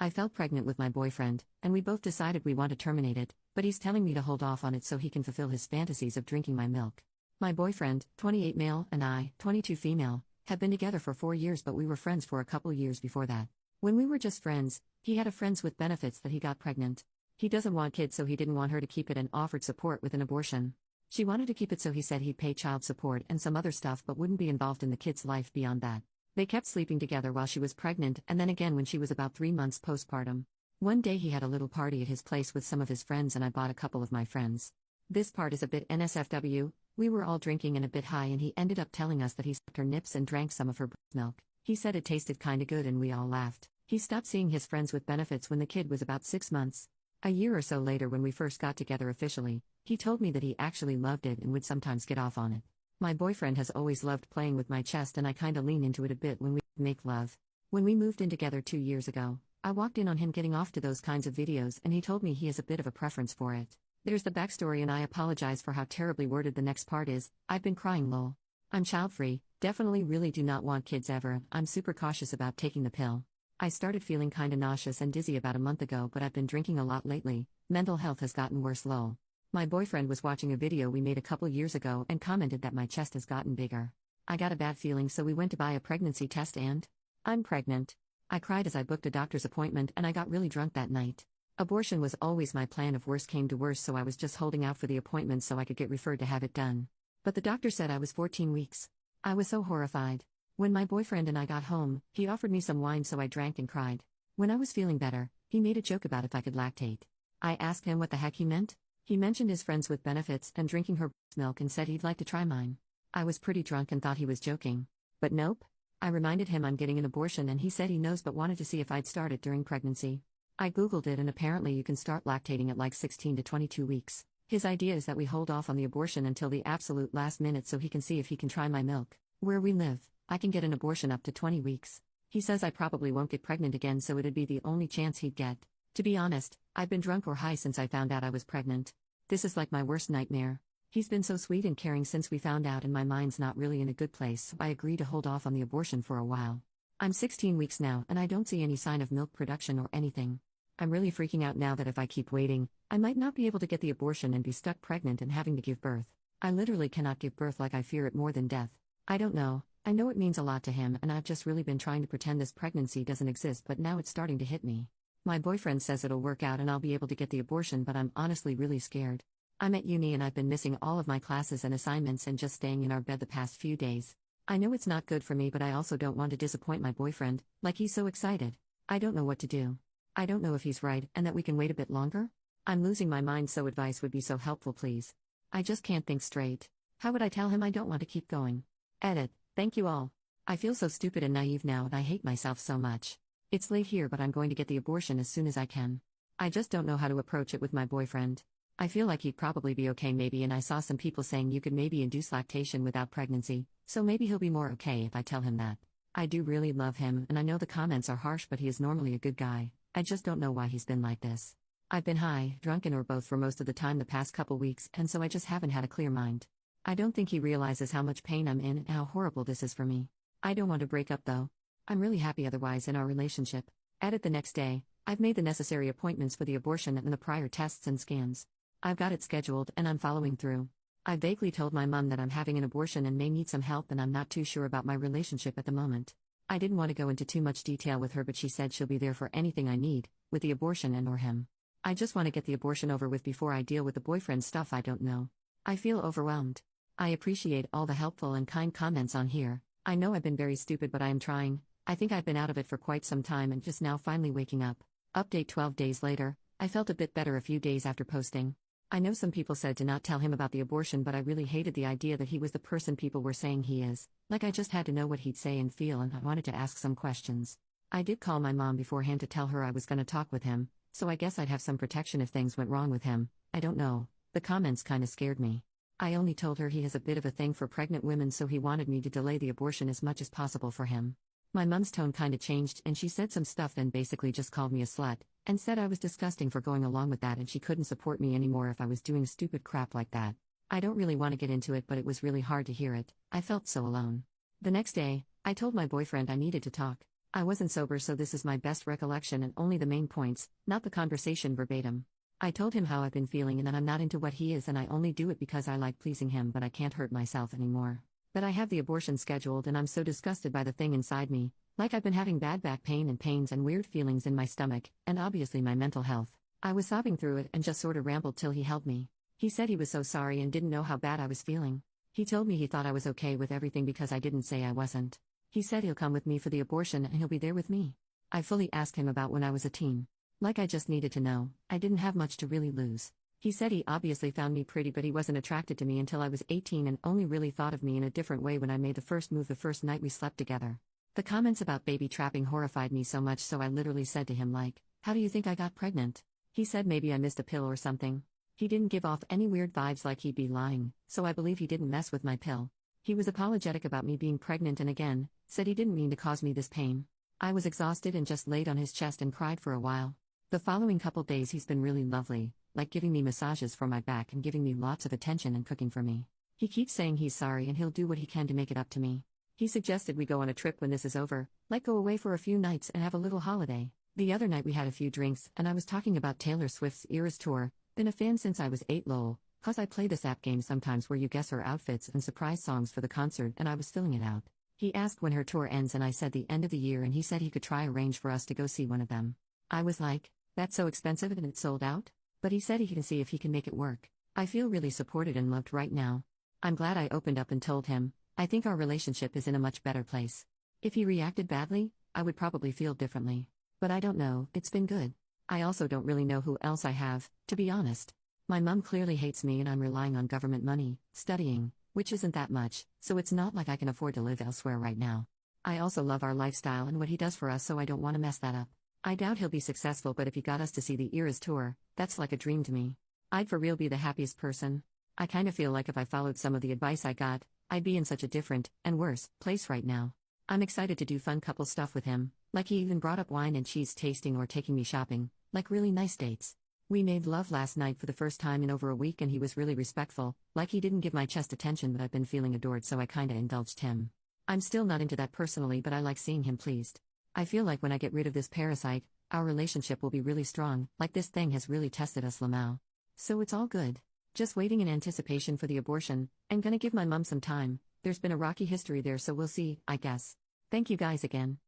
I fell pregnant with my boyfriend, and we both decided we want to terminate it, but he's telling me to hold off on it so he can fulfill his fantasies of drinking my milk. My boyfriend, 28 male, and I, 22 female, have been together for 4 years, but we were friends for a couple years before that. When we were just friends, he had a friends with benefits that he got pregnant. He doesn't want kids, so he didn't want her to keep it and offered support with an abortion. She wanted to keep it, so he said he'd pay child support and some other stuff but wouldn't be involved in the kid's life beyond that. They kept sleeping together while she was pregnant and then again when she was about 3 months postpartum. One day he had a little party at his place with some of his friends and I bought a couple of my friends. This part is a bit NSFW. We were all drinking and a bit high and he ended up telling us that he sucked her nips and drank some of her breast milk. He said it tasted kinda good and we all laughed. He stopped seeing his friends with benefits when the kid was about 6 months. A year or so later, when we first got together officially, he told me that he actually loved it and would sometimes get off on it. My boyfriend has always loved playing with my chest and I kinda lean into it a bit when we make love. When we moved in together 2 years ago, I walked in on him getting off to those kinds of videos and he told me he has a bit of a preference for it. There's the backstory and I apologize for how terribly worded the next part is. I've been crying lol. I'm child-free, definitely really do not want kids ever. I'm super cautious about taking the pill. I started feeling kinda nauseous and dizzy about a month ago, but I've been drinking a lot lately. Mental health has gotten worse lol. My boyfriend was watching a video we made a couple years ago and commented that my chest has gotten bigger. I got a bad feeling, so we went to buy a pregnancy test and I'm pregnant. I cried as I booked a doctor's appointment and I got really drunk that night. Abortion was always my plan if worse came to worse, so I was just holding out for the appointment so I could get referred to have it done. But the doctor said I was 14 weeks. I was so horrified. When my boyfriend and I got home, he offered me some wine, so I drank and cried. When I was feeling better, he made a joke about if I could lactate. I asked him what the heck he meant. He mentioned his friends with benefits and drinking her milk and said he'd like to try mine. I was pretty drunk and thought he was joking. But nope. I reminded him I'm getting an abortion and he said he knows but wanted to see if I'd start it during pregnancy. I googled it and apparently you can start lactating at like 16 to 22 weeks. His idea is that we hold off on the abortion until the absolute last minute so he can see if he can try my milk. Where we live, I can get an abortion up to 20 weeks. He says I probably won't get pregnant again, so it'd be the only chance he'd get. To be honest, I've been drunk or high since I found out I was pregnant. This is like my worst nightmare. He's been so sweet and caring since we found out and my mind's not really in a good place, so I agree to hold off on the abortion for a while. I'm 16 weeks now and I don't see any sign of milk production or anything. I'm really freaking out now that if I keep waiting, I might not be able to get the abortion and be stuck pregnant and having to give birth. I literally cannot give birth, like I fear it more than death. I don't know. I know it means a lot to him and I've just really been trying to pretend this pregnancy doesn't exist, but now it's starting to hit me. My boyfriend says it'll work out and I'll be able to get the abortion, but I'm honestly really scared. I'm at uni and I've been missing all of my classes and assignments and just staying in our bed the past few days. I know it's not good for me, but I also don't want to disappoint my boyfriend, like he's so excited. I don't know what to do. I don't know if he's right and that we can wait a bit longer. I'm losing my mind, so advice would be so helpful, please. I just can't think straight. How would I tell him I don't want to keep going? Edit. Thank you all. I feel so stupid and naive now and I hate myself so much. It's late here, but I'm going to get the abortion as soon as I can. I just don't know how to approach it with my boyfriend. I feel like he'd probably be okay maybe, and I saw some people saying you could maybe induce lactation without pregnancy, so maybe he'll be more okay if I tell him that. I do really love him and I know the comments are harsh, but he is normally a good guy. I just don't know why he's been like this. I've been high, drunken, or both for most of the time the past couple weeks, and so I just haven't had a clear mind. I don't think he realizes how much pain I'm in and how horrible this is for me. I don't want to break up though. I'm really happy otherwise in our relationship. Edit. The next day, I've made the necessary appointments for the abortion and the prior tests and scans. I've got it scheduled and I'm following through. I vaguely told my mom that I'm having an abortion and may need some help, and I'm not too sure about my relationship at the moment. I didn't want to go into too much detail with her, but she said she'll be there for anything I need, with the abortion and or him. I just want to get the abortion over with before I deal with the boyfriend stuff. I don't know. I feel overwhelmed. I appreciate all the helpful and kind comments on here. I know I've been very stupid, but I am trying. I think I've been out of it for quite some time and just now finally waking up. Update 12 days later, I felt a bit better a few days after posting. I know some people said to not tell him about the abortion, but I really hated the idea that he was the person people were saying he is. Like, I just had to know what he'd say and feel, and I wanted to ask some questions. I did call my mom beforehand to tell her I was gonna talk with him, so I guess I'd have some protection if things went wrong with him. I don't know. The comments kinda scared me. I only told her he has a bit of a thing for pregnant women, so he wanted me to delay the abortion as much as possible for him. My mom's tone kinda changed and she said some stuff, then basically just called me a slut, and said I was disgusting for going along with that and she couldn't support me anymore if I was doing stupid crap like that. I don't really want to get into it, but it was really hard to hear it. I felt so alone. The next day, I told my boyfriend I needed to talk. I wasn't sober, so this is my best recollection and only the main points, not the conversation verbatim. I told him how I've been feeling and that I'm not into what he is and I only do it because I like pleasing him, but I can't hurt myself anymore. That I have the abortion scheduled and I'm so disgusted by the thing inside me, like I've been having bad back pain and pains and weird feelings in my stomach, and obviously my mental health. I was sobbing through it and just sorta rambled till he held me. He said he was so sorry and didn't know how bad I was feeling. He told me he thought I was okay with everything because I didn't say I wasn't. He said he'll come with me for the abortion and he'll be there with me. I fully asked him about when I was a teen. Like I just needed to know, I didn't have much to really lose. He said he obviously found me pretty, but he wasn't attracted to me until I was 18 and only really thought of me in a different way when I made the first move the first night we slept together. The comments about baby trapping horrified me so much, so I literally said to him like, "How do you think I got pregnant?" He said maybe I missed a pill or something. He didn't give off any weird vibes like he'd be lying, so I believe he didn't mess with my pill. He was apologetic about me being pregnant and again, said he didn't mean to cause me this pain. I was exhausted and just laid on his chest and cried for a while. The following couple days he's been really lovely, like giving me massages for my back and giving me lots of attention and cooking for me. He keeps saying he's sorry and he'll do what he can to make it up to me. He suggested we go on a trip when this is over, like go away for a few nights and have a little holiday. The other night we had a few drinks and I was talking about Taylor Swift's Eras tour. Been a fan since I was 8 lol, cause I play this app game sometimes where you guess her outfits and surprise songs for the concert and I was filling it out. He asked when her tour ends and I said the end of the year and he said he could try arrange for us to go see one of them. I was like, that's so expensive and it's sold out? But he said he can see if he can make it work. I feel really supported and loved right now. I'm glad I opened up and told him. I think our relationship is in a much better place. If he reacted badly, I would probably feel differently. But I don't know, it's been good. I also don't really know who else I have, to be honest. My mom clearly hates me and I'm relying on government money, studying, which isn't that much, so it's not like I can afford to live elsewhere right now. I also love our lifestyle and what he does for us, so I don't want to mess that up. I doubt he'll be successful, but if he got us to see the Eras tour, that's like a dream to me. I'd for real be the happiest person. I kinda feel like if I followed some of the advice I got, I'd be in such a different, and worse, place right now. I'm excited to do fun couple stuff with him, like he even brought up wine and cheese tasting or taking me shopping, like really nice dates. We made love last night for the first time in over a week and he was really respectful, like he didn't give my chest attention, but I've been feeling adored, so I kinda indulged him. I'm still not into that personally, but I like seeing him pleased. I feel like when I get rid of this parasite, our relationship will be really strong, like this thing has really tested us, Lamau. So it's all good. Just waiting in anticipation for the abortion, and gonna give my mum some time. There's been a rocky history there, so we'll see, I guess. Thank you guys again.